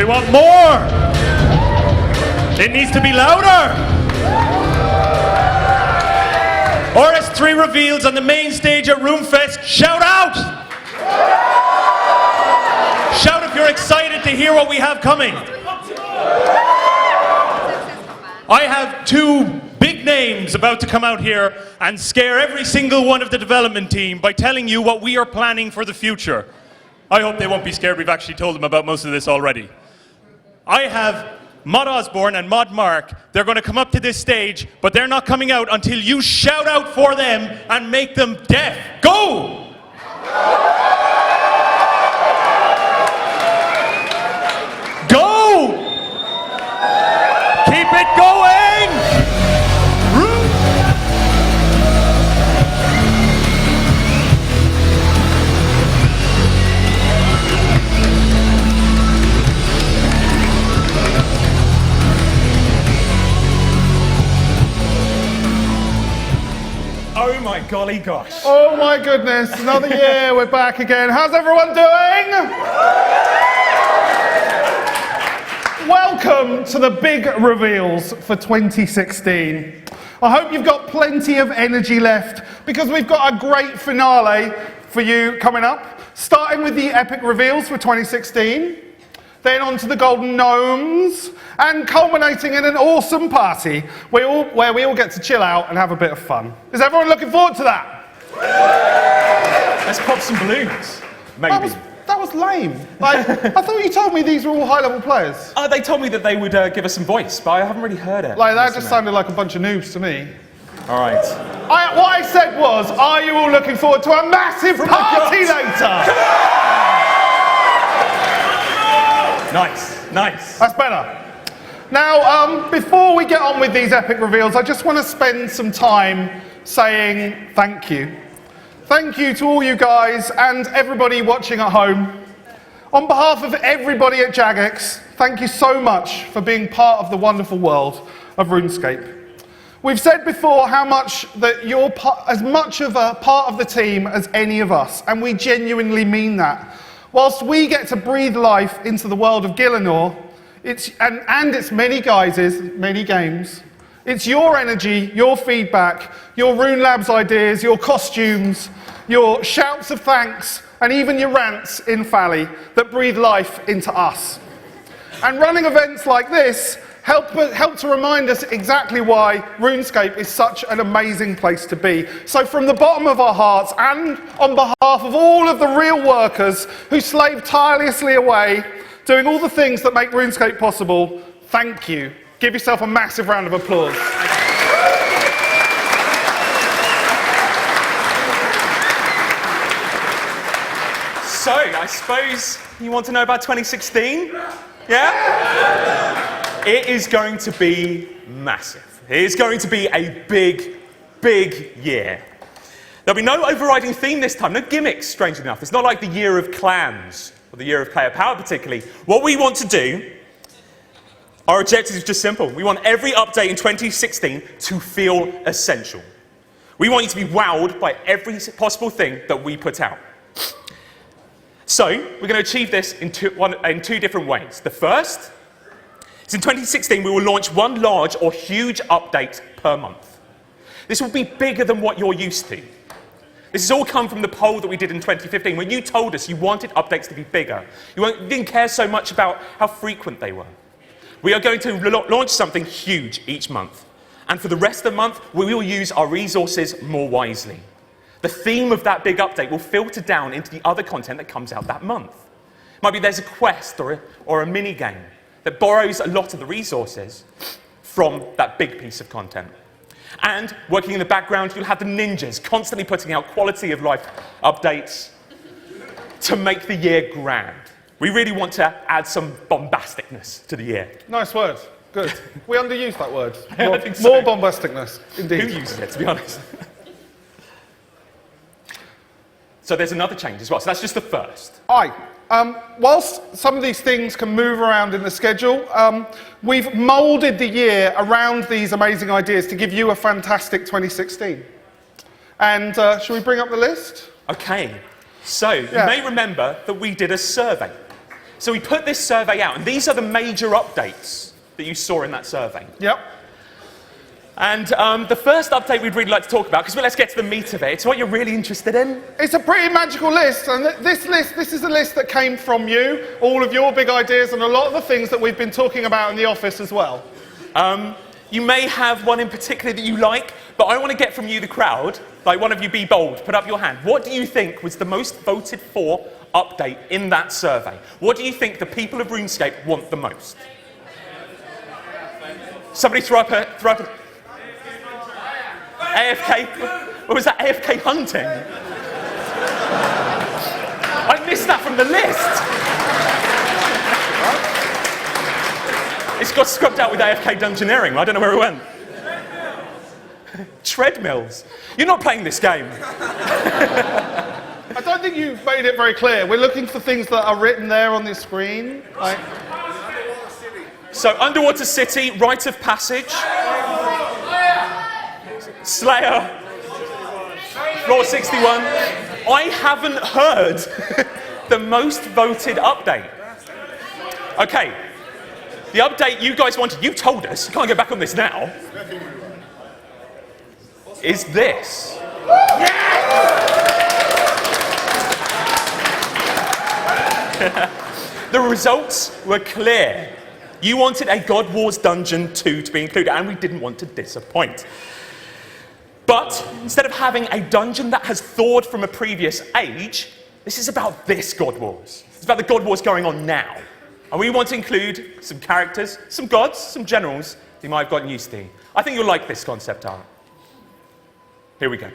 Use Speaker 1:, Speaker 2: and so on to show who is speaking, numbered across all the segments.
Speaker 1: We want more. It needs to be louder. RS3 reveals on the main stage at RuneFest. Shout out! Shout if you're excited to hear what we have coming. I have two big names about to come out here and scare every single one of the development team by telling you what we are planning for the future. I hope they won't be scared. We've actually told them about most of this already. I have Mods Osborne and Mods Mark. They're going to come up to this stage, but they're not coming out until you shout out for them and make them deaf. Go! Go! Keep it going!
Speaker 2: Oh my golly gosh.
Speaker 3: Oh my goodness, another year, we're back again. How's everyone doing? Welcome to the big reveals for 2016. I hope you've got plenty of energy left because we've got a great finale for you coming up, starting with the epic reveals for 2016, then on to the golden gnomes, and culminating in an awesome party where we all get to chill out and have a bit of fun. Is everyone looking forward to that?
Speaker 2: Let's pop some balloons, maybe.
Speaker 3: That was lame. Like, I thought you told me these were all high-level players.
Speaker 2: They told me that they would give us some voice, but I haven't really heard it.
Speaker 3: Like, that just sounded like a bunch of noobs to me.
Speaker 2: All right.
Speaker 3: What I said was, are you all looking forward to a massive party later?
Speaker 2: Nice, nice.
Speaker 3: That's better. Now, before we get on with these epic reveals, I just want to spend some time saying thank you. Thank you to all you guys and everybody watching at home. On behalf of everybody at Jagex, thank you so much for being part of the wonderful world of RuneScape. We've said before how much that you're as much of a part of the team as any of us, and we genuinely mean that. Whilst we get to breathe life into the world of Gielinor, and its many guises, many games, it's your energy, your feedback, your Rune Labs ideas, your costumes, your shouts of thanks, and even your rants in Fally that breathe life into us. And running events like this help to remind us exactly why RuneScape is such an amazing place to be. So from the bottom of our hearts, and on behalf of all of the real workers who slave tirelessly away, doing all the things that make RuneScape possible, thank you. Give yourself a massive round of applause.
Speaker 2: So, I suppose you want to know about 2016? Yeah? It is going to be massive. It is going to be a big, big year. There'll be no overriding theme this time, no gimmicks, strangely enough. It's not like the year of clans, or the year of player power particularly. What we want to do, our objective is just simple. We want every update in 2016 to feel essential. We want you to be wowed by every possible thing that we put out. So, we're going to achieve this in two different ways. The first is in 2016 we will launch one large or huge update per month. This will be bigger than what you're used to. This has all come from the poll that we did in 2015 when you told us you wanted updates to be bigger. You didn't care so much about how frequent they were. We are going to launch something huge each month. And for the rest of the month, we will use our resources more wisely. The theme of that big update will filter down into the other content that comes out that month. Might be there's a quest or a mini game that borrows a lot of the resources from that big piece of content. And working in the background, you'll have the ninjas constantly putting out quality of life updates to make the year grand. We really want to add some bombasticness to the year.
Speaker 3: Nice word. Good. We underused that word.
Speaker 2: I think so.
Speaker 3: More bombasticness, indeed.
Speaker 2: Who uses it, to be honest? So there's another change as well. So that's just the first.
Speaker 3: Aye. Whilst some of these things can move around in the schedule, we've moulded the year around these amazing ideas to give you a fantastic 2016. And shall we bring up the list?
Speaker 2: Okay. So you may remember that we did a survey. So we put this survey out, and these are the major updates that you saw in that survey.
Speaker 3: Yep.
Speaker 2: And the first update we'd really like to talk about, because let's get to the meat of it. It's what you're really interested in.
Speaker 3: It's a pretty magical list, and this is a list that came from you, all of your big ideas, and a lot of the things that we've been talking about in the office as well.
Speaker 2: You may have one in particular that you like, but I want to get from you, the crowd, like one of you be bold, put up your hand. What do you think was the most voted for update in that survey? What do you think the people of RuneScape want the most? Somebody throw up a AFK, what was that, AFK hunting? I missed that from the list. It's got scrubbed out with AFK dungeoneering. I don't know where it went. Treadmills. You're not playing this game.
Speaker 3: I don't think you've made it very clear. We're looking for things that are written there on the screen.
Speaker 2: So, Underwater City, Rite of Passage, Slayer, Floor 61. I haven't heard the most voted update. Okay, the update you guys wanted, you told us, you can't go back on this now, is this. The results were clear. You wanted a God Wars Dungeon 2 to be included, and we didn't want to disappoint. But instead of having a dungeon that has thawed from a previous age, this is about this God Wars. It's about the God Wars going on now. And we want to include some characters, some gods, some generals that you might have gotten used to. I think you'll like this concept art. Here we go.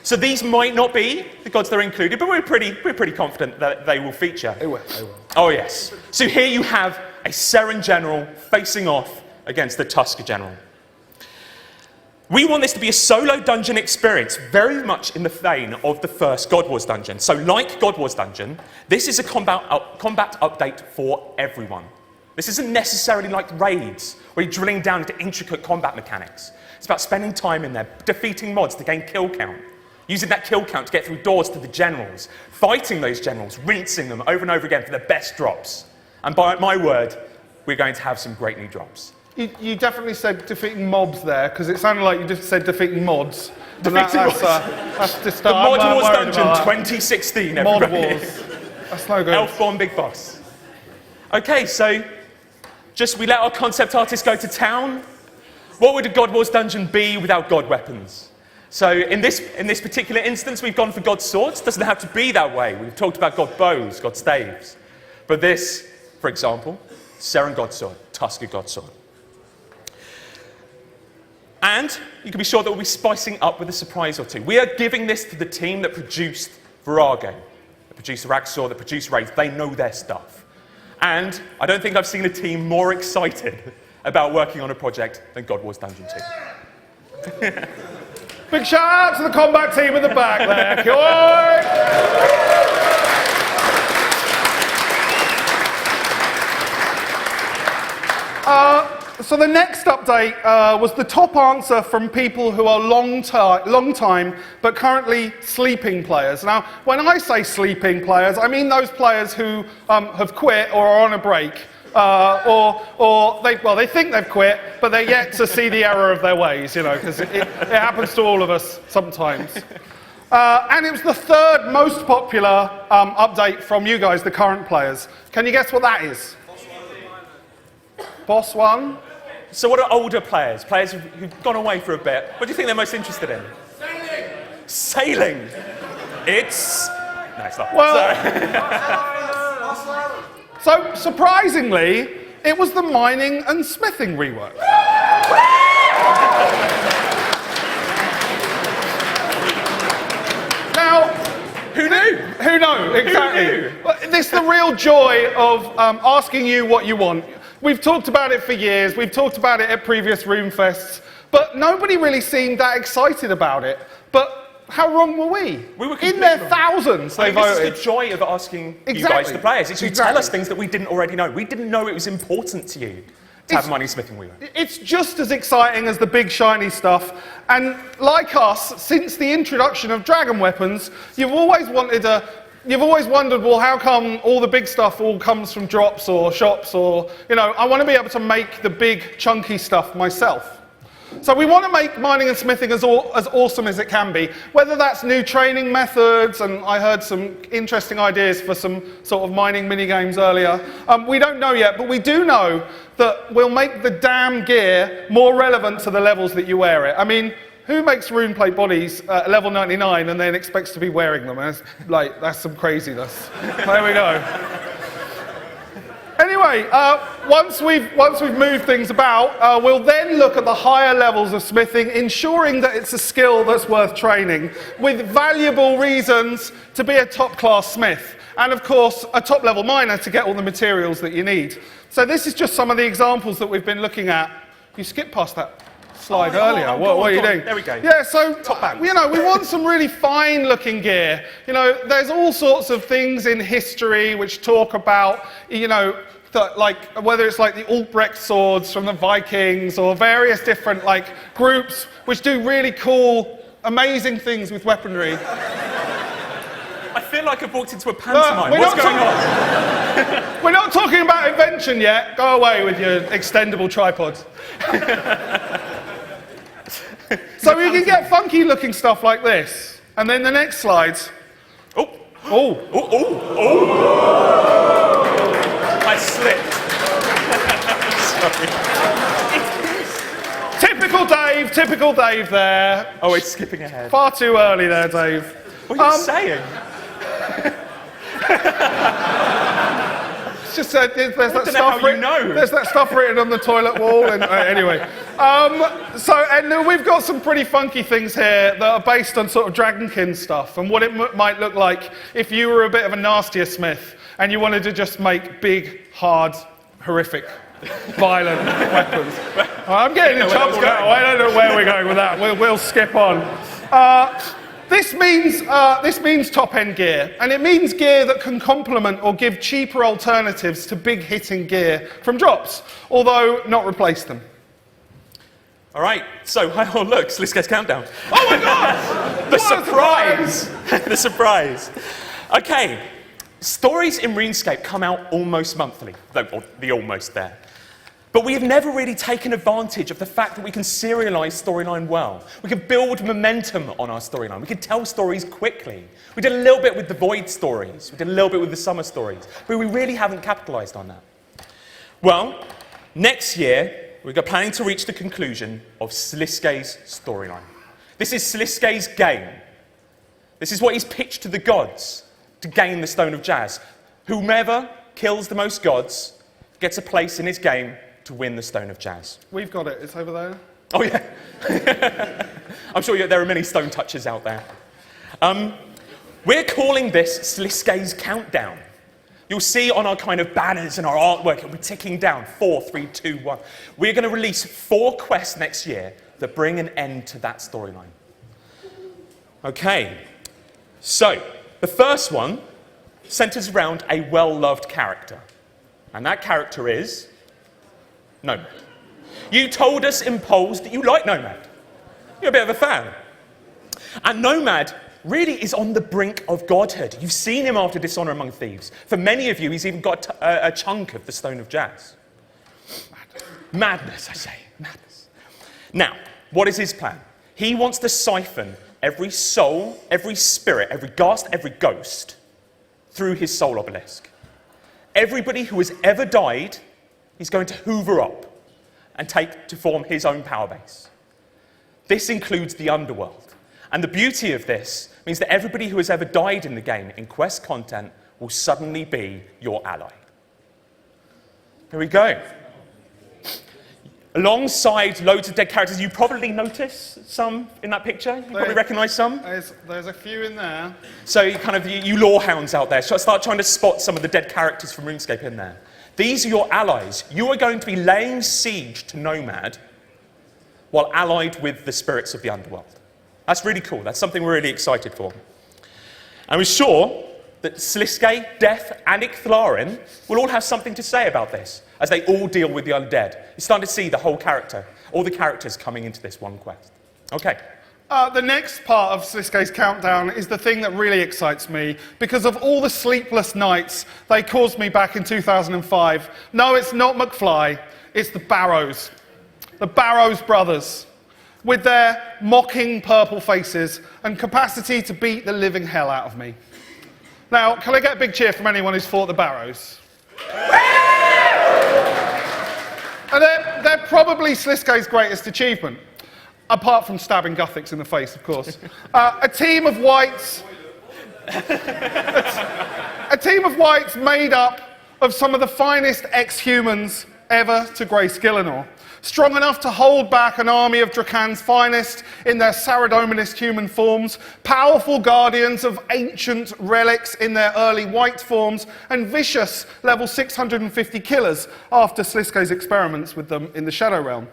Speaker 2: So these might not be the gods that are included, but we're pretty confident that they will feature.
Speaker 3: They will, they will.
Speaker 2: Oh yes. So here you have a Seren general facing off against the Tusker general. We want this to be a solo dungeon experience, very much in the vein of the first God Wars dungeon. So like God Wars Dungeon, this is a combat update for everyone. This isn't necessarily like raids, where you're drilling down into intricate combat mechanics. It's about spending time in there, defeating mods to gain kill count, using that kill count to get through doors to the generals, fighting those generals, rinsing them over and over again for the best drops. And by my word, we're going to have some great new drops.
Speaker 3: You definitely said defeating mobs there, because it sounded like you just said defeating mods.
Speaker 2: Defeating mods.
Speaker 3: That's just
Speaker 2: the Mod Wars Dungeon 2016, everybody.
Speaker 3: Mod Wars. That's no good.
Speaker 2: Elfborn Big Boss. Okay, so we let our concept artists go to town. What would a God Wars dungeon be without god weapons? So in this particular instance, we've gone for god swords. Doesn't have to be that way. We've talked about god bows, god staves. But this, for example, Seren god sword, Tusker god sword. And you can be sure that we'll be spicing up with a surprise or two. We are giving this to the team that produced Virage, that produced Raxor, that produced Rite. They know their stuff. And I don't think I've seen a team more excited about working on a project than God Wars Dungeon 2.
Speaker 3: Big shout out to the combat team in the back there. QUIRKY! So the next update was the top answer from people who are long time but currently sleeping players. Now, when I say sleeping players, I mean those players who have quit or are on a break, or they think they've quit, but they're yet to see the error of their ways, you know, because it happens to all of us sometimes. And it was the third most popular update from you guys, the current players. Can you guess what that is? Boss one.
Speaker 2: So what are older players? Players who've gone away for a bit. What do you think they're most interested in? Sailing! Sailing! It's... No, it's not.
Speaker 3: Well, so surprisingly, it was the mining and smithing rework. Now,
Speaker 2: who knew?
Speaker 3: Who knew? Exactly.
Speaker 2: Who knew?
Speaker 3: This is the real joy of asking you what you want. We've talked about it for years, we've talked about it at previous RuneFests, but nobody really seemed that excited about it. But how wrong were we?
Speaker 2: We were
Speaker 3: in their
Speaker 2: wrong.
Speaker 3: Thousands they voted.
Speaker 2: This is the joy of asking you guys, the players. It's you tell us things that we didn't already know. We didn't know it was important to you to have mining, smithing, rework.
Speaker 3: It's just as exciting as the big shiny stuff. And like us, since the introduction of dragon weapons, you've always wanted a you've always wondered, well, how come all the big stuff all comes from drops or shops or, I want to be able to make the big chunky stuff myself. So we want to make mining and smithing as awesome as it can be, whether that's new training methods, and I heard some interesting ideas for some sort of mining mini-games earlier. We don't know yet, but we do know that we'll make the damn gear more relevant to the levels that you wear it. I mean, who makes runeplate bodies at level 99 and then expects to be wearing them? That's some craziness. There we go. Anyway, once we've moved things about, we'll then look at the higher levels of smithing, ensuring that it's a skill that's worth training, with valuable reasons to be a top-class smith, and of course, a top-level miner to get all the materials that you need. So this is just some of the examples that we've been looking at. You skipped past that slide earlier. What are you doing?
Speaker 2: There we go.
Speaker 3: Yeah, so
Speaker 2: top balance.
Speaker 3: we want some really fine-looking gear. There's all sorts of things in history which talk about, whether it's like the Albrecht swords from the Vikings or various different groups which do really cool, amazing things with weaponry.
Speaker 2: I feel like I've walked into a pantomime. What's going on?
Speaker 3: We're not talking about Invention yet. Go away with your extendable tripod. So we can get funky looking stuff like this. And then the next slides.
Speaker 2: I slipped. Sorry.
Speaker 3: Typical Dave there.
Speaker 2: Oh, it's skipping ahead.
Speaker 3: Far too early there, Dave.
Speaker 2: What are you saying?
Speaker 3: It's just there's that stuff
Speaker 2: written.
Speaker 3: There's that stuff written on the toilet wall. And anyway, and we've got some pretty funky things here that are based on sort of Dragonkin stuff and what it might look like if you were a bit of a nastier smith and you wanted to just make big, hard, horrific, violent weapons. I'm getting in trouble now. I don't know where we're going with that. We'll skip on. This means top-end gear, and it means gear that can complement or give cheaper alternatives to big-hitting gear from drops, although not replace them.
Speaker 2: All right, so, look, SLISKE'S countdown.
Speaker 3: Oh my God!
Speaker 2: The surprise! The surprise. Okay, stories in RuneScape come out almost monthly, or the almost there. But we have never really taken advantage of the fact that we can serialize storyline well. We can build momentum on our storyline. We can tell stories quickly. We did a little bit with the Void stories. We did a little bit with the Summer stories. But we really haven't capitalized on that. Well, next year, we're planning to reach the conclusion of SLISKE'S storyline. This is SLISKE'S game. This is what he's pitched to the gods to gain the Stone of Jazz. Whomever kills the most gods gets a place in his game to win the Stone of Jazz.
Speaker 3: We've got it. It's over there.
Speaker 2: Oh, yeah. I'm sure there are many stone touchers out there. We're calling this SLISKE'S Countdown. You'll see on our kind of banners and our artwork, it'll be ticking down. 4, 3, 2, 1. We're going to release 4 quests next year that bring an end to that storyline. Okay. So, the first one centers around a well-loved character. And that character is Nomad. You told us in polls that you like Nomad. You're a bit of a fan. And Nomad really is on the brink of godhood. You've seen him after Dishonor Among Thieves. For many of you, he's even got a chunk of the Stone of Jazz. Madness, I say. Madness. Now, what is his plan? He wants to siphon every soul, every spirit, every ghast, every ghost through his soul obelisk. Everybody who has ever died, he's going to hoover up and take to form his own power base. This includes the underworld. And the beauty of this means that everybody who has ever died in the game in quest content will suddenly be your ally. Here we go. Alongside loads of dead characters, you probably notice some in that picture. You probably recognise some.
Speaker 3: There's a few in there.
Speaker 2: So you lore hounds out there, start trying to spot some of the dead characters from RuneScape in there. These are your allies. You are going to be laying siege to Nomad while allied with the spirits of the underworld. That's really cool. That's something we're really excited for. And we're sure that SLISKE, Death, and Icthlarin will all have something to say about this, as they all deal with the undead. You're starting to see the whole character, all the characters coming into this one quest. Okay.
Speaker 3: The next part of SLISKE'S countdown is the thing that really excites me because of all the sleepless nights they caused me back in 2005. No, it's not McFly, it's the Barrows. The Barrows brothers, with their mocking purple faces and capacity to beat the living hell out of me. Now, can I get a big cheer from anyone who's fought the Barrows? And they're probably SLISKE'S greatest achievement. Apart from stabbing Guthics in the face, of course. A team of whites made up of some of the finest ex-humans ever to grace Gielinor. Strong enough to hold back an army of Drakan's finest in their Saradominist human forms, powerful guardians of ancient relics in their early white forms, and vicious level 650 killers after SLISKE'S experiments with them in the Shadow Realm.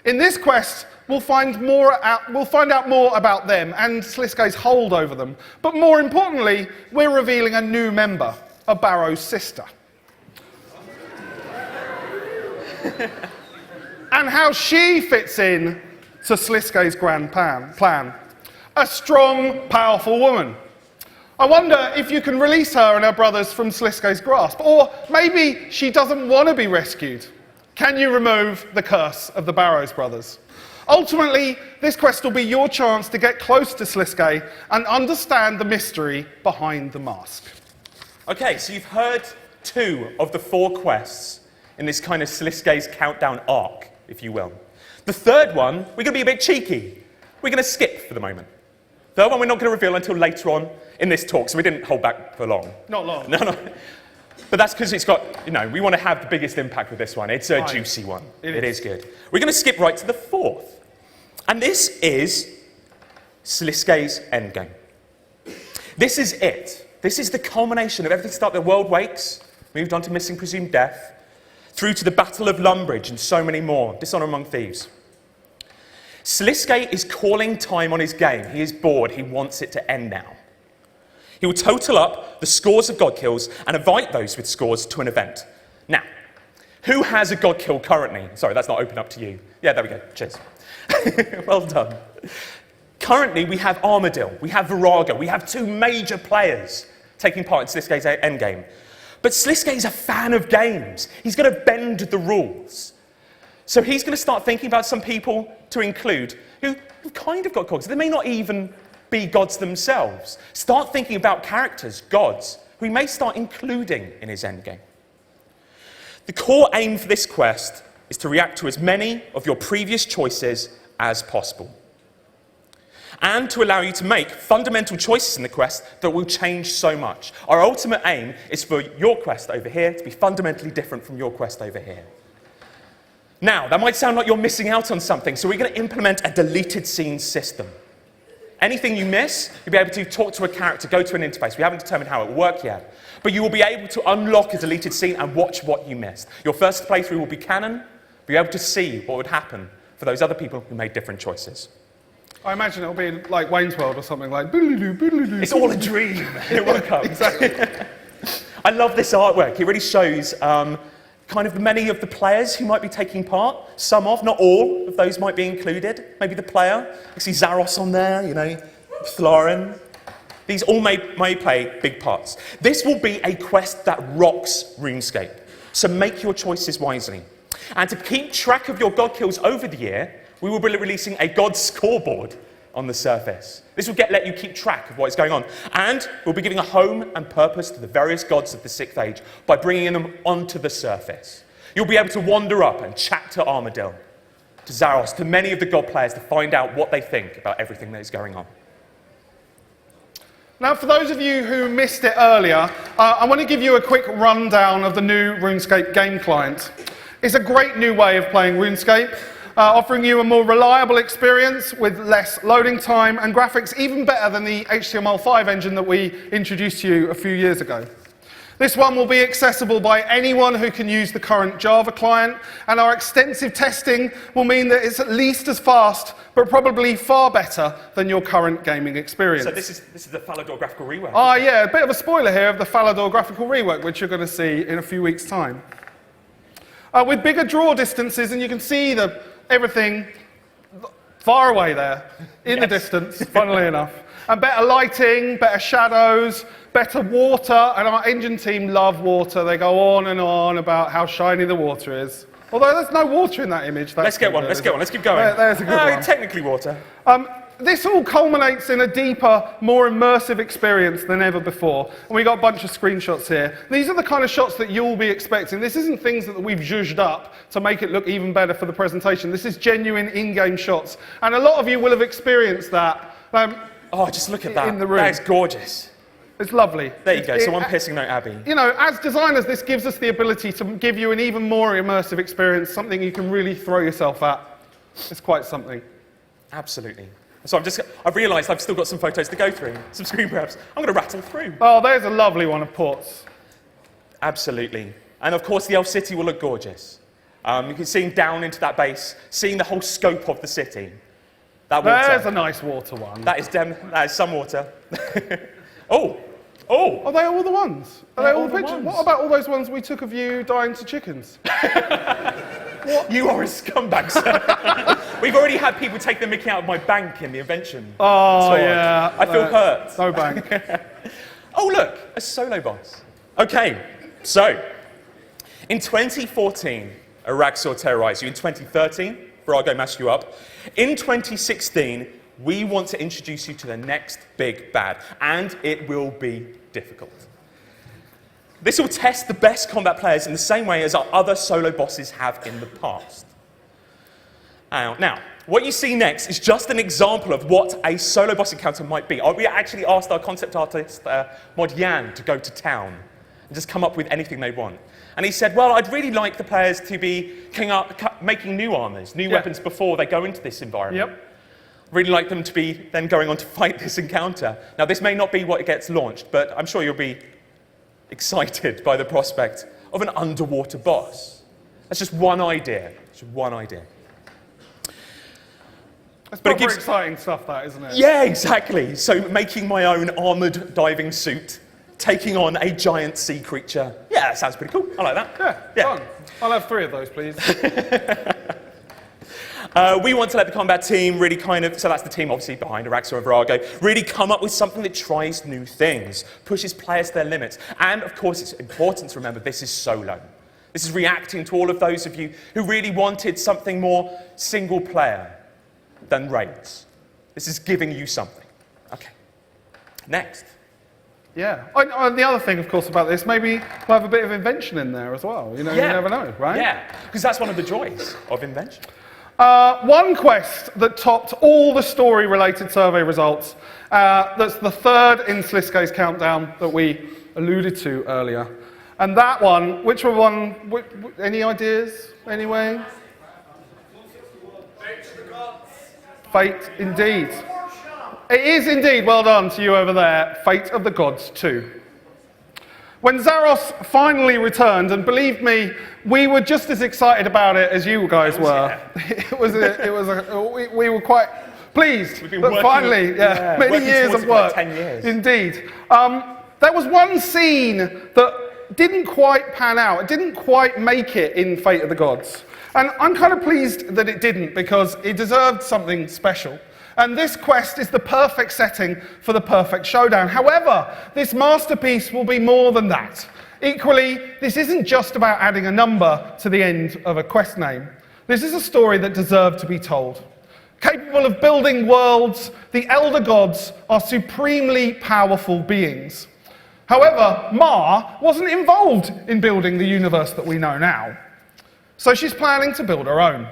Speaker 3: In this quest, we'll find out more about them and SLISKE'S hold over them. But more importantly, we're revealing a new member, a Barrow's sister. And how she fits in to SLISKE'S grand plan. A strong, powerful woman. I wonder if you can release her and her brothers from SLISKE'S grasp. Or maybe she doesn't want to be rescued. Can you remove the curse of the Barrows brothers? Ultimately, this quest will be your chance to get close to SLISKE and understand the mystery behind the mask.
Speaker 2: Okay, so you've heard 2 of the 4 quests in this kind of SLISKE'S countdown arc, if you will. The third one, we're going to be a bit cheeky. We're going to skip for the moment. The third one we're not going to reveal until later on in this talk, so we didn't hold back for long.
Speaker 3: Not long.
Speaker 2: No. But that's because it's got, we want to have the biggest impact with this one. It's a juicy one. It is good. We're going to skip right to the 4th. And this is SLISKE'S endgame. This is it. This is the culmination of everything started. The world wakes, moved on to missing presumed death, through to the Battle of Lumbridge and so many more. Dishonor among thieves. SLISKE is calling time on his game. He is bored. He wants it to end now. He will total up the scores of god kills and invite those with scores to an event. Now, who has a god kill currently? Sorry, that's not open up to you. Yeah, there we go. Cheers. Well done. Currently, we have Armadil, we have Viraga, we have 2 major players taking part in SLISKE'S endgame. But SLISKE is a fan of games. He's going to bend the rules. So he's going to start thinking about some people to include who've kind of got gods. They may not even be gods themselves. Start thinking about characters, gods, who he may start including in his endgame. The core aim for this quest is to react to as many of your previous choices as possible, and to allow you to make fundamental choices in the quest that will change so much. Our ultimate aim is for your quest over here to be fundamentally different from your quest over here. Now, that might sound like you're missing out on something, so we're going to implement a deleted scenes system. Anything you miss, you'll be able to talk to a character, go to an interface. We haven't determined how it will work yet. But you will be able to unlock a deleted scene and watch what you missed. Your first playthrough will be canon. Be able to see what would happen for those other people who made different choices.
Speaker 3: I imagine it'll be like Wayne's World or something like boodaloo, boodaloo.
Speaker 2: It's all a dream. It will come.
Speaker 3: Exactly.
Speaker 2: I love this artwork. It really shows kind of many of the players who might be taking part. Some of, not all of those might be included. Maybe the player. You see Zaros on there, Thorin. These all may play big parts. This will be a quest that rocks RuneScape. So make your choices wisely. And to keep track of your god kills over the year, we will be releasing a god scoreboard on the surface. This will let you keep track of what is going on. And we'll be giving a home and purpose to the various gods of the 6th Age by bringing them onto the surface. You'll be able to wander up and chat to Armadil, to Zaros, to many of the god players to find out what they think about everything that is going on.
Speaker 3: Now, for those of you who missed it earlier, I want to give you a quick rundown of the new RuneScape game client. It's a great new way of playing RuneScape, offering you a more reliable experience with less loading time and graphics even better than the HTML5 engine that we introduced to you a few years ago. This one will be accessible by anyone who can use the current Java client, and our extensive testing will mean that it's at least as fast, but probably far better than your current gaming experience.
Speaker 2: So this is the Falador graphical rework.
Speaker 3: Ah, yeah, a bit of a spoiler here of the Falador graphical rework, which you're going to see in a few weeks' time. With bigger draw distances, and you can see everything far away there, in the distance, funnily enough. And better lighting, better shadows, better water, and our engine team love water. They go on and on about how shiny the water is. Although there's no water in that image.
Speaker 2: Let's get one, let's keep going.
Speaker 3: There's a good one.
Speaker 2: Technically water.
Speaker 3: This all culminates in a deeper, more immersive experience than ever before. And we got a bunch of screenshots here. These are the kind of shots that you'll be expecting. This isn't things that we've zhuzhed up to make it look even better for the presentation. This is genuine in-game shots. And a lot of you will have experienced that.
Speaker 2: Oh, just look at that.
Speaker 3: In the room.
Speaker 2: That is gorgeous.
Speaker 3: It's lovely.
Speaker 2: There you go, so one pissing note, Abby.
Speaker 3: You know, as designers, this gives us the ability to give you an even more immersive experience, something you can really throw yourself at. It's quite something.
Speaker 2: Absolutely. So I've realised I've still got some photos to go through, some screen grabs. I'm going to rattle through.
Speaker 3: Oh, there's a lovely one of Ports.
Speaker 2: Absolutely. And of course, the Elf City will look gorgeous. You can see down into that base, seeing the whole scope of the city. That water.
Speaker 3: There's a nice water one.
Speaker 2: That is some water. Oh!
Speaker 3: Are they all the ones? Are they all the pictures?
Speaker 2: ones.
Speaker 3: What about all those ones we took of you dying to chickens?
Speaker 2: What? You are a scumbag, sir. We've already had people take the mickey out of my bank in the Invention.
Speaker 3: Oh, yeah.
Speaker 2: I feel hurt.
Speaker 3: No bank.
Speaker 2: Oh, look, a solo boss. Okay, so in 2014, Araxor terrorized you. In 2013, Virago mashed you up. In 2016, we want to introduce you to the next big bad, and it will be difficult. This will test the best combat players in the same way as our other solo bosses have in the past. Now, what you see next is just an example of what a solo boss encounter might be. We actually asked our concept artist, Mod Yan, to go to town and just come up with anything they want. And he said, well, I'd really like the players to be making new armors, new weapons before they go into this environment.
Speaker 3: Yep.
Speaker 2: Really like them to be then going on to fight this encounter. Now, this may not be what gets launched, but I'm sure you'll be excited by the prospect of an underwater boss. That's just one idea. Just one idea.
Speaker 3: That's proper exciting stuff, that, isn't it?
Speaker 2: Yeah, exactly. So making my own armoured diving suit, taking on a giant sea creature. Yeah, that sounds pretty cool. I like that.
Speaker 3: Yeah, fun. I'll have 3 of those, please.
Speaker 2: We want to let the combat team really so that's the team obviously behind Araxor and Virago, really come up with something that tries new things, pushes players to their limits. And of course, it's important to remember this is solo. This is reacting to all of those of you who really wanted something more single player than raids. This is giving you something. Okay. Next.
Speaker 3: Yeah. And the other thing, of course, about this, maybe we'll have a bit of invention in there as well. You know, you never know, right?
Speaker 2: Yeah, because that's one of the joys of Invention.
Speaker 3: One quest that topped all the story-related survey results, that's the 3rd in SLISKE'S countdown that we alluded to earlier. And that one, which one, any ideas, anyway? Fate, indeed. It is indeed, well done to you over there, Fate of the Gods 2. When Zaros finally returned, and believe me, we were just as excited about it as you guys were. We were quite pleased that finally, many years of work.
Speaker 2: 10 years.
Speaker 3: Indeed. There was one scene that didn't quite pan out. It didn't quite make it in Fate of the Gods. And I'm kind of pleased that it didn't, because it deserved something special. And this quest is the perfect setting for the perfect showdown. However, this masterpiece will be more than that. Equally, this isn't just about adding a number to the end of a quest name. This is a story that deserved to be told. Capable of building worlds, the Elder Gods are supremely powerful beings. However, Ma wasn't involved in building the universe that we know now. So she's planning to build her own.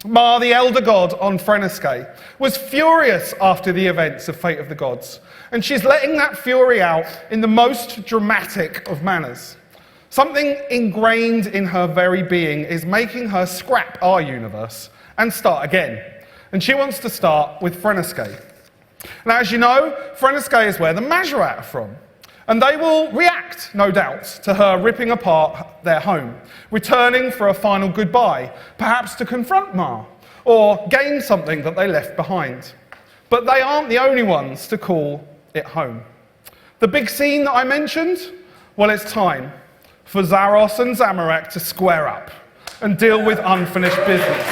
Speaker 3: Ma, the Elder God on RuneScape, was furious after the events of Fate of the Gods, and she's letting that fury out in the most dramatic of manners. Something ingrained in her very being is making her scrap our universe and start again. And she wants to start with RuneScape. Now, as you know, RuneScape is where the Majorat are from. And they will react, no doubt, to her ripping apart their home, returning for a final goodbye, perhaps to confront Ma, or gain something that they left behind. But they aren't the only ones to call it home. The big scene that I mentioned? Well, it's time for Zaros and Zamorak to square up and deal with unfinished business.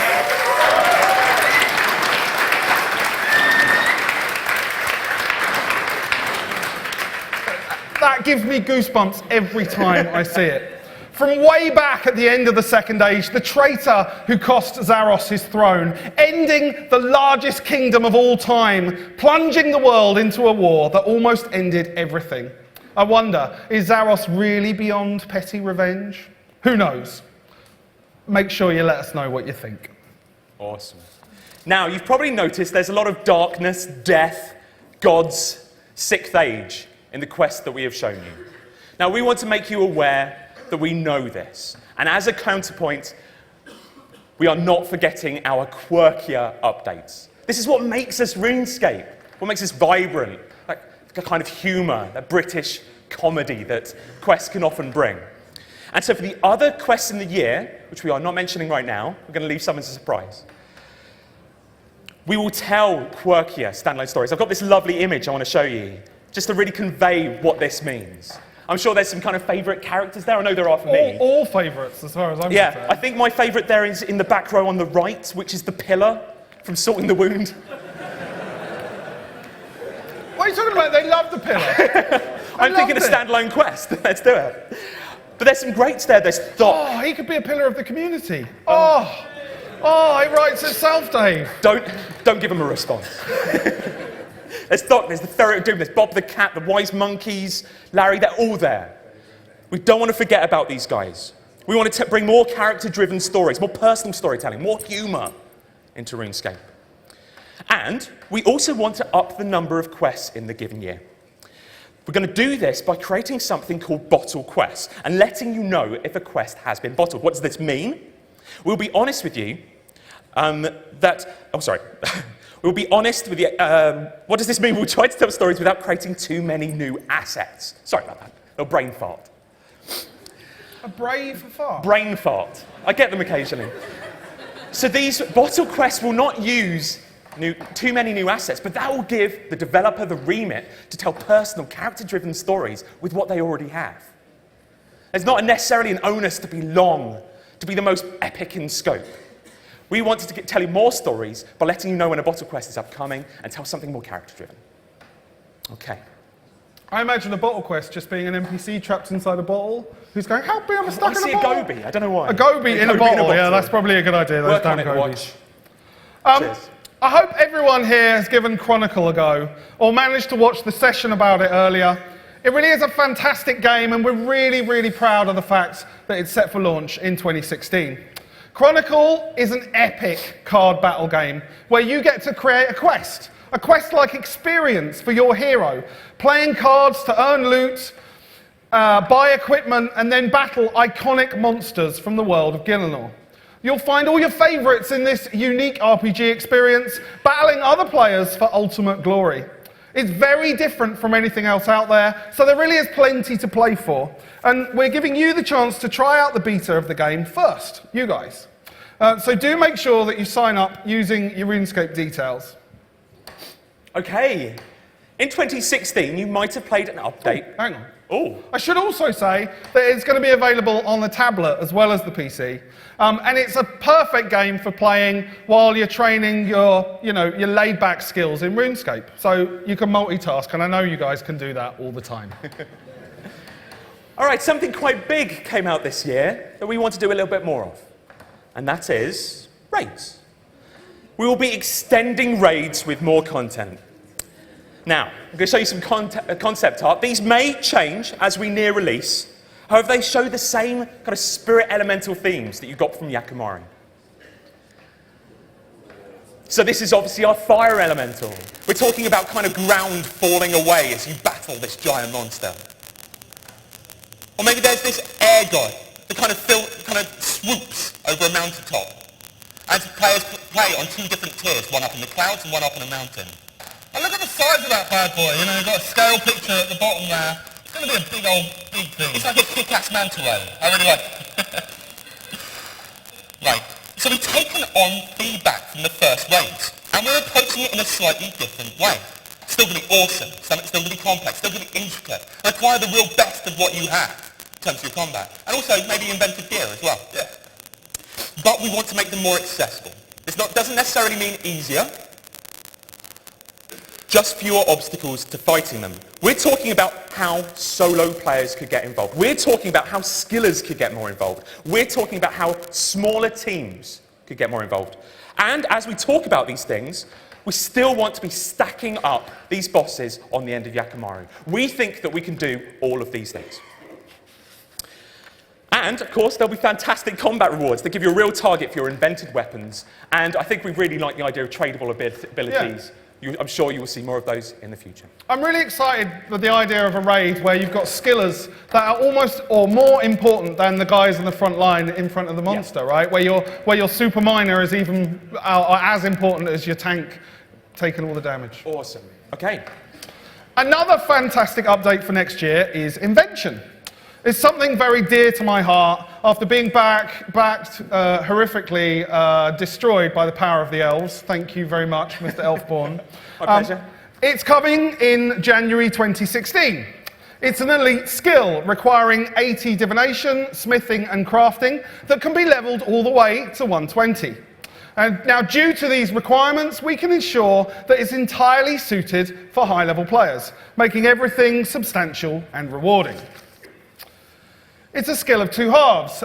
Speaker 3: gives me goosebumps every time I see it. From way back at the end of the Second Age, the traitor who cost Zaros his throne, ending the largest kingdom of all time, plunging the world into a war that almost ended everything. I wonder, is Zaros really beyond petty revenge? Who knows? Make sure you let us know what you think.
Speaker 2: Awesome. Now, you've probably noticed there's a lot of darkness, death, gods, sixth age in the quest that we have shown you. Now, we want to make you aware that we know this. And as a counterpoint, we are not forgetting our quirkier updates. This is what makes us RuneScape, what makes us vibrant, like the kind of humour, that British comedy that quests can often bring. And so for the other quests in the year, which we are not mentioning right now, we're going to leave some as a surprise, we will tell quirkier standalone stories. I've got this lovely image I want to show you, just to really convey what this means. I'm sure there's some kind of favourite characters there. I know there are for me.
Speaker 3: All favourites, as far as I'm concerned.
Speaker 2: Yeah, I think my favourite there is in the back row on the right, which is the pillar from Salting the Wound.
Speaker 3: What are you talking about? They love the pillar.
Speaker 2: I'm thinking a standalone quest. Let's do it. But there's some greats there. There's Thok.
Speaker 3: Oh, he could be a pillar of the community. Oh, it writes itself, Dave.
Speaker 2: Don't give him a response. There's Thok, there's the Ferret of Doom, there's Bob the Cat, the Wise Monkeys, Larry, they're all there. We don't want to forget about these guys. We want to bring more character-driven stories, more personal storytelling, more humour into RuneScape. And we also want to up the number of quests in the given year. We're going to do this by creating something called bottle quests and letting you know if a quest has been bottled. What does this mean? We'll be honest with you We'll be honest with you. What does this mean? We'll try to tell stories without creating too many new assets. Sorry about that. A brain fart.
Speaker 3: A brave fart?
Speaker 2: Brain fart. I get them occasionally. So these bottle quests will not use too many new assets, but that will give the developer the remit to tell personal, character-driven stories with what they already have. There's not necessarily an onus to be long, to be the most epic in scope. We wanted to tell you more stories by letting you know when a bottle quest is upcoming and tell something more character-driven. Okay.
Speaker 3: I imagine a bottle quest just being an NPC trapped inside a bottle who's going, help me, I'm stuck in a bottle.
Speaker 2: I see a goby, I don't know why.
Speaker 3: A goby in a bottle, yeah, that's probably a good idea. Those damn gobies.
Speaker 2: Cheers.
Speaker 3: I hope everyone here has given Chronicle a go, or managed to watch the session about it earlier. It really is a fantastic game, and we're really, really proud of the fact that it's set for launch in 2016. Chronicle is an epic card battle game where you get to create a quest-like experience for your hero, playing cards to earn loot, buy equipment, and then battle iconic monsters from the world of Gielinor. You'll find all your favourites in this unique RPG experience, battling other players for ultimate glory. It's very different from anything else out there, so there really is plenty to play for. And we're giving you the chance to try out the beta of the game first, you guys. So do make sure that you sign up using your RuneScape details.
Speaker 2: Okay. In 2016, you might have played an update.
Speaker 3: Hang on.
Speaker 2: Oh.
Speaker 3: I should also say that it's going to be available on the tablet as well as the PC. And it's a perfect game for playing while you're training your laid-back skills in RuneScape. So you can multitask, and I know you guys can do that all the time.
Speaker 2: All right, something quite big came out this year that we want to do a little bit more of. And that is raids. We will be extending raids with more content. Now, I'm going to show you some concept art. These may change as we near release. However, they show the same kind of spirit elemental themes that you got from Yakumari. So this is obviously our fire elemental. We're talking about kind of ground falling away as you battle this giant monster. Or maybe there's this air god that kind of swoops over a mountaintop. And players play on two different tiers, one up in the clouds and one up on a mountain. And look at the size of that bad boy, you know, you've got a scale picture at the bottom there. It's going to be a big thing. It's like a kick-ass manta ray. I really like it. Right, so we've taken on feedback from the first raids, and we're approaching it in a slightly different way. It's still going to be awesome, it's still going to be complex, still going to be intricate, require the real best of what you have in terms of your combat. And also maybe inventive gear as well. Yeah. But we want to make them more accessible. This doesn't necessarily mean easier. just fewer obstacles to fighting them. We're talking about how solo players could get involved. We're talking about how skillers could get more involved. We're talking about how smaller teams could get more involved. And as we talk about these things, we still want to be stacking up these bosses on the end of Yakimaru. We think that we can do all of these things. And, of course, there'll be fantastic combat rewards that give you a real target for your invented weapons. And I think we really like the idea of tradable abilities. Yeah. I'm sure you will see more of those in the future. I'm
Speaker 3: really excited with the idea of a raid where you've got skillers that are almost or more important than the guys in the front line in front of the monster, right? Where your super miner is even as important as your tank taking all the damage.
Speaker 2: Awesome. Okay.
Speaker 3: Another fantastic update for next year is Invention. It's something very dear to my heart after being horrifically destroyed by the power of the elves. Thank you very much, Mr. Elfborn.
Speaker 2: My pleasure.
Speaker 3: It's coming in January 2016. It's an elite skill requiring 80 divination, smithing and crafting that can be leveled all the way to 120. And now, due to these requirements, we can ensure that it's entirely suited for high-level players, making everything substantial and rewarding. It's a skill of two halves.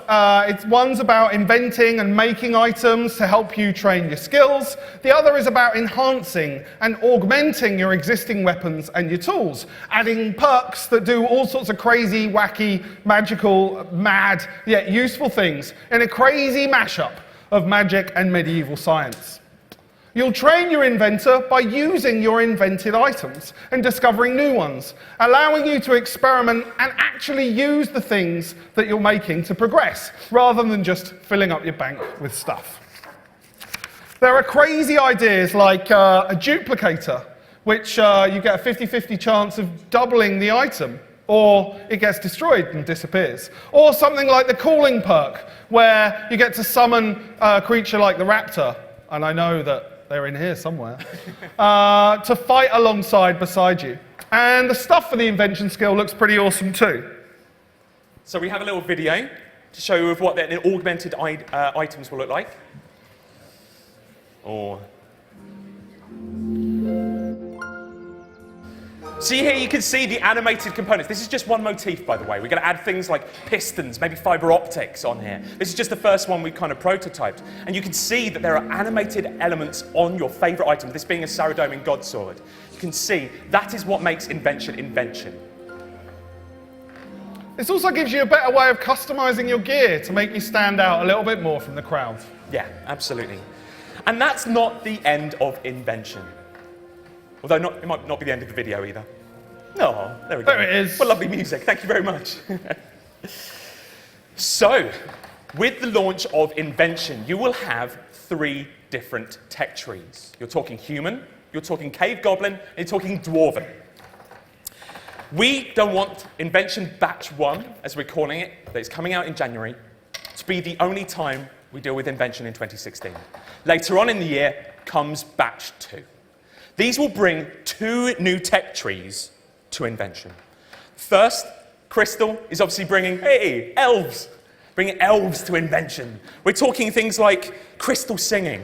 Speaker 3: One's about inventing and making items to help you train your skills. The other is about enhancing and augmenting your existing weapons and your tools, adding perks that do all sorts of crazy, wacky, magical, mad, yet useful things in a crazy mashup of magic and medieval science. You'll train your inventor by using your invented items and discovering new ones, allowing you to experiment and actually use the things that you're making to progress, rather than just filling up your bank with stuff. There are crazy ideas like a duplicator, which you get a 50-50 chance of doubling the item, or it gets destroyed and disappears. Or something like the calling perk, where you get to summon a creature like the raptor, and I know that they're in here somewhere, to fight beside you. And the stuff for the invention skill looks pretty awesome too.
Speaker 2: So we have a little video to show you of what the augmented items will look like. See here, you can see the animated components. This is just one motif, by the way. We're going to add things like pistons, maybe fiber optics on here. This is just the first one we kind of prototyped. And you can see that there are animated elements on your favorite item, this being a Saradomin Godsword. You can see that is what makes Invention Invention.
Speaker 3: This also gives you a better way of customizing your gear to make you stand out a little bit more from the crowd.
Speaker 2: Yeah, absolutely. And that's not the end of Invention. Although it might not be the end of the video either. Oh, there we go.
Speaker 3: There it is.
Speaker 2: Well, lovely music. Thank you very much. So, with the launch of Invention, you will have 3 different tech trees. You're talking human, you're talking cave goblin, and you're talking dwarven. We don't want Invention Batch 1, as we're calling it, that is coming out in January, to be the only time we deal with Invention in 2016. Later on in the year comes Batch 2. These will bring 2 new tech trees to Invention. First, Crystal is obviously bringing, hey, elves! Bringing elves to Invention. We're talking things like crystal singing.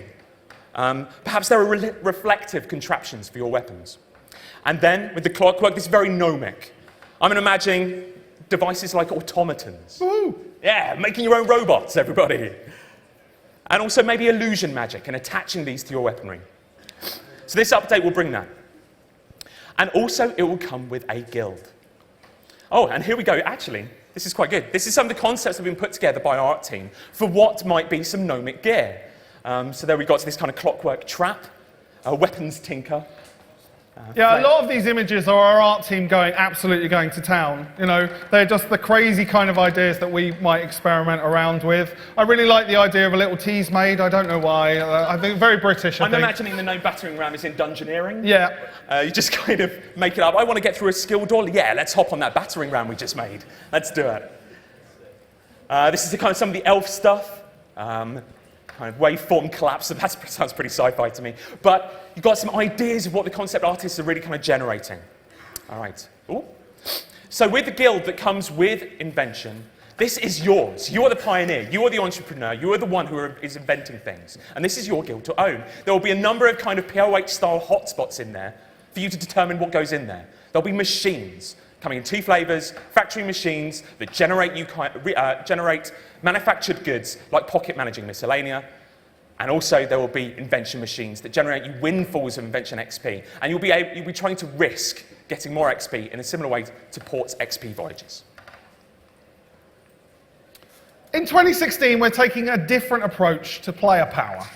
Speaker 2: Perhaps there are reflective contraptions for your weapons. And then, with the clockwork, this is very gnomic. I'm imagining devices like automatons.
Speaker 3: Woo!
Speaker 2: Yeah, making your own robots, everybody. And also maybe illusion magic and attaching these to your weaponry. So this update will bring that. And also, it will come with a guild. Oh, and here we go. Actually, this is quite good. This is some of the concepts that have been put together by our art team for what might be some gnomic gear. So there we got this kind of clockwork trap, a weapons tinker.
Speaker 3: Yeah, a lot of these images are our art team absolutely going to town. You know, they're just the crazy kind of ideas that we might experiment around with. I really like the idea of a little tease maid. I don't know why. I think very British, I think.
Speaker 2: I'm imagining the no battering ram is in dungeoneering.
Speaker 3: Yeah.
Speaker 2: You just kind of make it up. I want to get through a skill door. Yeah, let's hop on that battering ram we just made. Let's do it. This is the kind of some of the elf stuff. Kind of waveform collapse, so that sounds pretty sci-fi to me. But you've got some ideas of what the concept artists are really kind of generating. All right. Ooh. So with the guild that comes with Invention, this is yours. You are the pioneer. You are the entrepreneur. You are the one who is inventing things. And this is your guild to own. There will be a number of kind of POH-style hotspots in there for you to determine what goes in there. There'll be machines coming in 2 flavors, factory machines that generate manufactured goods like pocket managing miscellanea. And also there will be invention machines that generate you windfalls of invention XP. And you'll be trying to risk getting more XP in a similar way to Port's XP voyages.
Speaker 3: In 2016, we're taking a different approach to player power.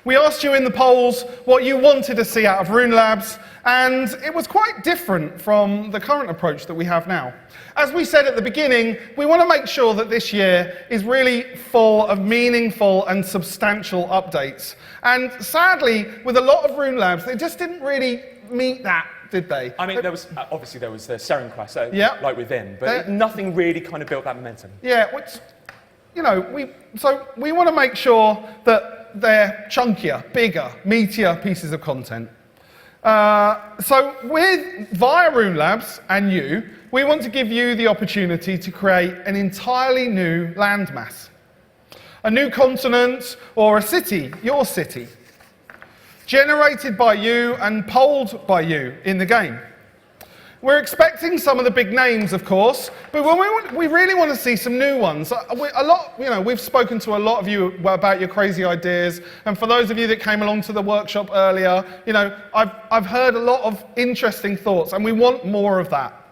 Speaker 3: We asked you in the polls what you wanted to see out of Rune Labs, and it was quite different from the current approach that we have now. As we said at the beginning, we want to make sure that this year is really full of meaningful and substantial updates. And sadly, with a lot of Rune Labs, they just didn't really meet that, did they?
Speaker 2: I mean, obviously there was the Seren Quest, like within, but nothing really kind of built that momentum.
Speaker 3: Yeah, which, you know, we want to make sure that they're chunkier, bigger, meatier pieces of content. So via Rune Labs and you, we want to give you the opportunity to create an entirely new landmass. A new continent or a city, your city, generated by you and polled by you in the game. We're expecting some of the big names, of course, but we really want to see some new ones. We've spoken to a lot of you about your crazy ideas, and for those of you that came along to the workshop earlier, I've heard a lot of interesting thoughts, and we want more of that.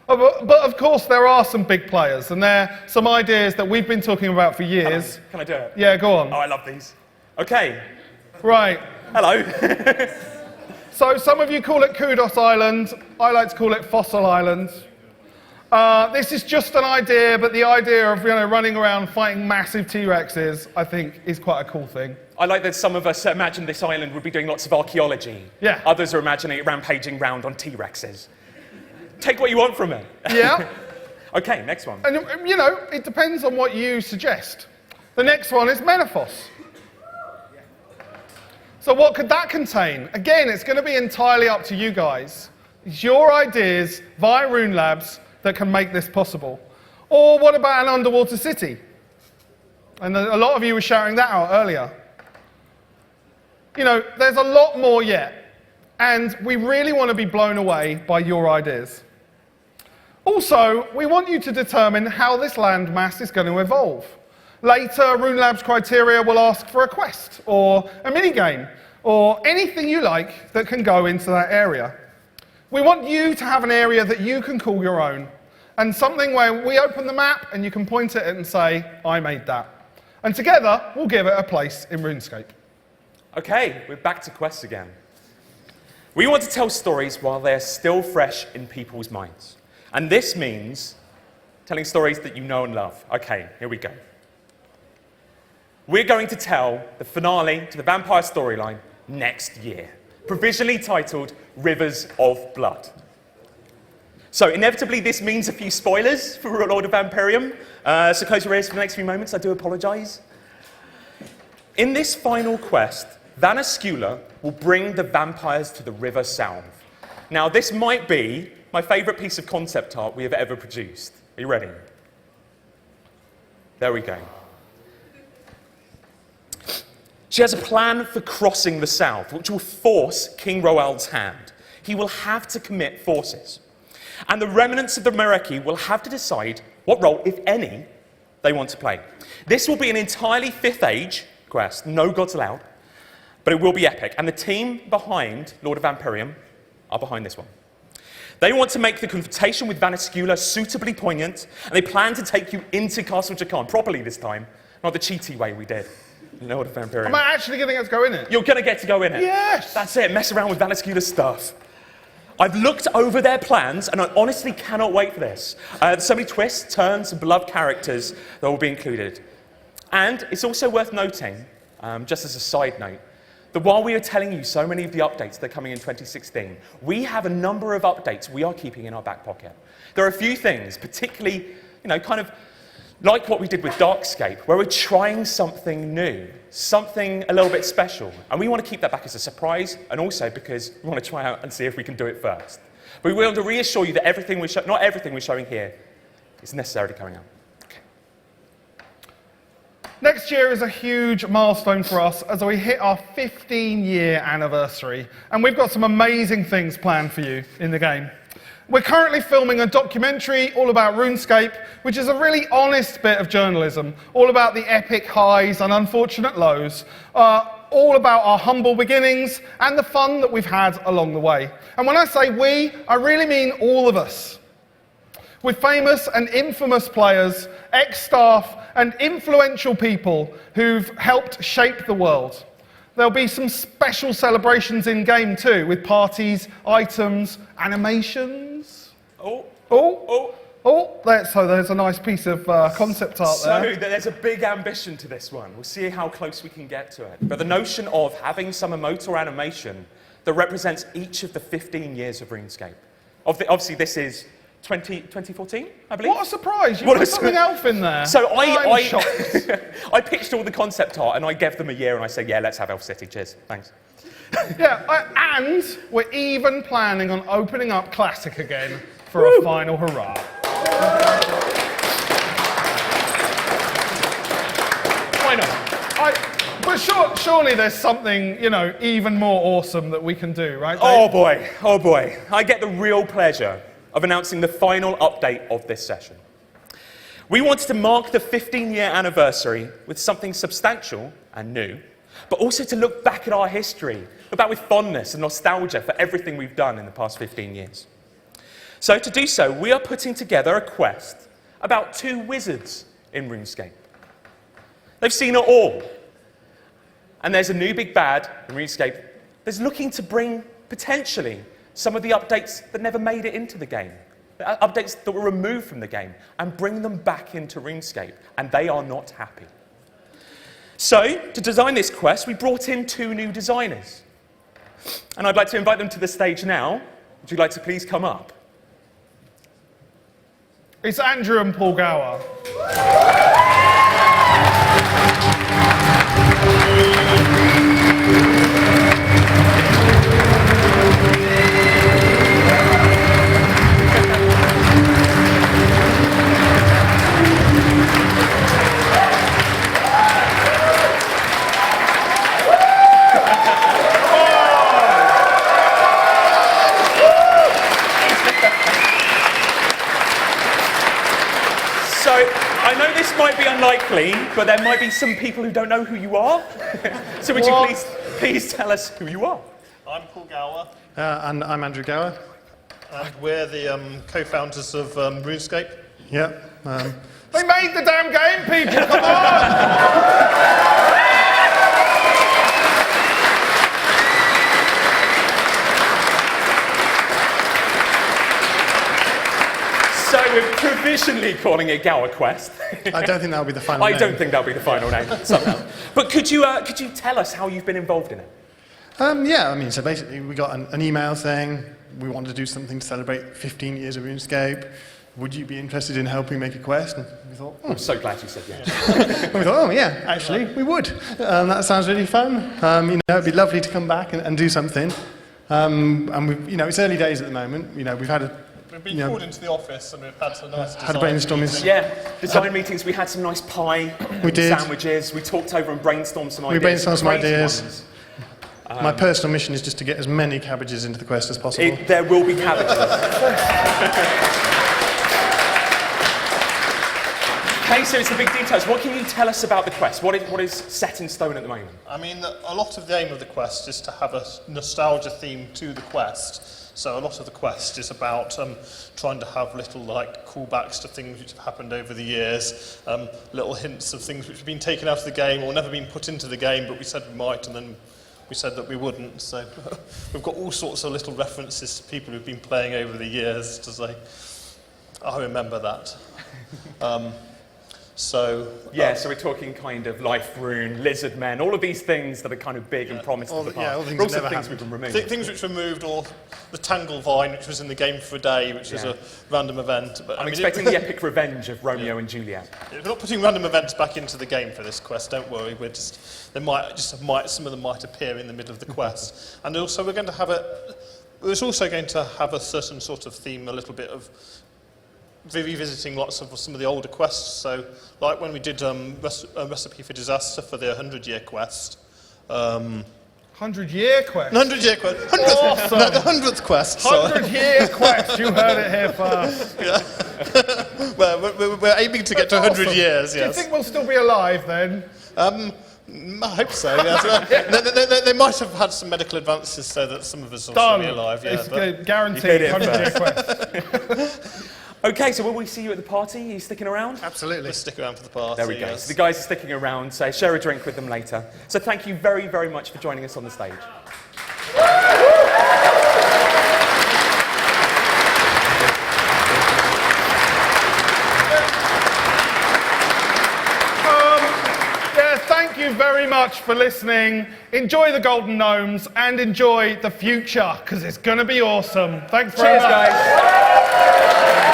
Speaker 3: But of course, there are some big players, and there are some ideas that we've been talking about for years.
Speaker 2: Can I do it?
Speaker 3: Yeah, go on.
Speaker 2: Oh, I love these. Okay.
Speaker 3: Right.
Speaker 2: Hello.
Speaker 3: So some of you call it Kudos Island. I like to call it Fossil Island. This is just an idea, but the idea of running around fighting massive T-Rexes, I think, is quite a cool thing.
Speaker 2: I like that some of us imagine this island would be doing lots of archaeology.
Speaker 3: Yeah.
Speaker 2: Others are imagining it rampaging round on T-Rexes. Take what you want from it.
Speaker 3: Yeah.
Speaker 2: Okay, next one.
Speaker 3: And, it depends on what you suggest. The next one is Menaphos. So what could that contain? Again, it's going to be entirely up to you guys. It's your ideas via Rune Labs that can make this possible. Or what about an underwater city? And a lot of you were shouting that out earlier. There's a lot more yet. And we really want to be blown away by your ideas. Also, we want you to determine how this landmass is going to evolve. Later, Rune Labs criteria will ask for a quest, or a minigame, or anything you like that can go into that area. We want you to have an area that you can call your own, and something where we open the map and you can point at it and say, I made that. And together, we'll give it a place in RuneScape.
Speaker 2: Okay, we're back to quests again. We want to tell stories while they're still fresh in people's minds. And this means telling stories that you know and love. Okay, here we go. We're going to tell the finale to the Vampyre storyline next year, provisionally titled Rivers of Blood. So inevitably this means a few spoilers for Lord of Vampyrium, so close your ears for the next few moments, I do apologise. In this final quest, Vanescula will bring the vampires to the River South. Now this might be my favourite piece of concept art we have ever produced. Are you ready? There we go. She has a plan for crossing the south, which will force King Roald's hand. He will have to commit forces. And the remnants of the Mereki will have to decide what role, if any, they want to play. This will be an entirely 5th Age quest, no gods allowed, but it will be epic. And the team behind Lord of Vampyrium are behind this one. They want to make the confrontation with Vanescula suitably poignant, and they plan to take you into Castle Jakan, properly this time, not the cheaty way we did. Lord of Vampyrium.
Speaker 3: Am I actually going to get to go in it?
Speaker 2: You're going to get to go in it.
Speaker 3: Yes!
Speaker 2: That's it, mess around with Vanescula's stuff. I've looked over their plans, and I honestly cannot wait for this. There's so many twists, turns, and beloved characters that will be included. And it's also worth noting, just as a side note, that while we are telling you so many of the updates that are coming in 2016, we have a number of updates we are keeping in our back pocket. There are a few things, particularly, kind of like what we did with RuneScape, where we're trying something new, something a little bit special. And we want to keep that back as a surprise, and also because we want to try out and see if we can do it first. But we want to reassure you that not everything we're showing here is necessarily coming out. Okay.
Speaker 3: Next year is a huge milestone for us as we hit our 15-year anniversary, and we've got some amazing things planned for you in the game. We're currently filming a documentary all about RuneScape, which is a really honest bit of journalism, all about the epic highs and unfortunate lows, all about our humble beginnings and the fun that we've had along the way. And when I say we, I really mean all of us. With famous and infamous players, ex-staff, and influential people who've helped shape the world. There'll be some special celebrations in-game too, with parties, items, animations.
Speaker 2: Oh.
Speaker 3: So there's a nice piece of concept art there.
Speaker 2: So there's a big ambition to this one. We'll see how close we can get to it. But the notion of having some emote or animation that represents each of the 15 years of RuneScape. Obviously, this is 2014, I believe.
Speaker 3: What a surprise! You put something else in there.
Speaker 2: So
Speaker 3: I'm shocked.
Speaker 2: I pitched all the concept art and I gave them a year and I said, yeah, let's have Elf City. Cheers. Thanks.
Speaker 3: And we're even planning on opening up Classic again for a final hurrah. Why not? But surely there's something, even more awesome that we can do, right, Dave?
Speaker 2: Oh boy. I get the real pleasure of announcing the final update of this session. We wanted to mark the 15-year anniversary with something substantial and new, but also to look back at our history, look back with fondness and nostalgia for everything we've done in the past 15 years. So to do so, we are putting together a quest about two wizards in RuneScape. They've seen it all. And there's a new big bad in RuneScape that's looking to bring, potentially, some of the updates that never made it into the game, the updates that were removed from the game, and bring them back into RuneScape, and they are not happy. So, to design this quest, we brought in two new designers. And I'd like to invite them to the stage now. Would you like to please come up?
Speaker 3: It's Andrew and Paul Gower.
Speaker 2: I know this might be unlikely, but there might be some people who don't know who you are. So would you please tell us who you are?
Speaker 4: I'm Paul Gower. And I'm Andrew Gower. And we're the co-founders of RuneScape.
Speaker 3: Yeah. They made the damn game, people, come on!
Speaker 2: So we're provisionally calling it Gower Quest.
Speaker 4: I don't think that'll be the final name.
Speaker 2: I don't think that'll be the final name, somehow. But could you tell us how you've been involved in it?
Speaker 4: So basically we got an email saying we want to do something to celebrate 15 years of RuneScape. Would you be interested in helping make a quest? And we thought,
Speaker 2: I'm so glad you said yes.
Speaker 4: And we thought, actually, we would. That sounds really fun. It'd be lovely to come back and do something. And it's early days at the moment. We've been called into the office and we've had some nice
Speaker 2: had a brainstorming. Yeah, design meetings. We had some nice pie.
Speaker 4: We did.
Speaker 2: Sandwiches. We talked over and brainstormed some ideas.
Speaker 4: We brainstormed some ideas. My personal mission is just to get as many cabbages into the quest as possible.
Speaker 2: There will be cabbages. Okay, so it's the big details. What can you tell us about the quest? What is set in stone at the moment?
Speaker 4: A lot of the aim of the quest is to have a nostalgia theme to the quest. So a lot of the quest is about trying to have little callbacks to things which have happened over the years, little hints of things which have been taken out of the game or never been put into the game, but we said we might, and then we said that we wouldn't. So we've got all sorts of little references to people who've been playing over the years to say, I remember that.
Speaker 2: So we're talking kind of Life Rune, Lizard Men, all of these things that are kind of big and promised in the past.
Speaker 4: All things
Speaker 2: also
Speaker 4: never
Speaker 2: things
Speaker 4: happened.
Speaker 2: we've removed.
Speaker 4: Things which were removed, or the Tangle Vine, which was in the game for a day, which was a random event. But
Speaker 2: I'm expecting the epic revenge of Romeo and Juliet.
Speaker 4: We're not putting random events back into the game for this quest. Don't worry. Some of them might appear in the middle of the quest, and also we're also going to have a certain sort of theme, a little bit of revisiting lots of some of the older quests. So, like when we did a Recipe for Disaster for the 100-year quest.
Speaker 3: 100-year quest.
Speaker 4: 100-year quest.
Speaker 3: Awesome.
Speaker 4: No, the 100th quest.
Speaker 3: 100-year quest. You heard it here first.
Speaker 4: Yeah. Well, we're aiming to get to 100
Speaker 3: Awesome.
Speaker 4: years. Yes.
Speaker 3: Do you think we'll still be alive then?
Speaker 4: I hope so. Yes. They might have had some medical advances so that some of us will still be alive. Yeah,
Speaker 3: It's guaranteed 100-year quest.
Speaker 2: Okay, so will we see you at the party? Are you sticking around?
Speaker 4: Absolutely. Let's stick around for the party.
Speaker 2: There we go.
Speaker 4: Yes.
Speaker 2: So the guys are sticking around, so share a drink with them later. So thank you very, very much for joining us on the stage.
Speaker 3: Thank you very much for listening. Enjoy the Golden Gnomes and enjoy the future, because it's going to be awesome. Thanks very much.
Speaker 2: Cheers, guys.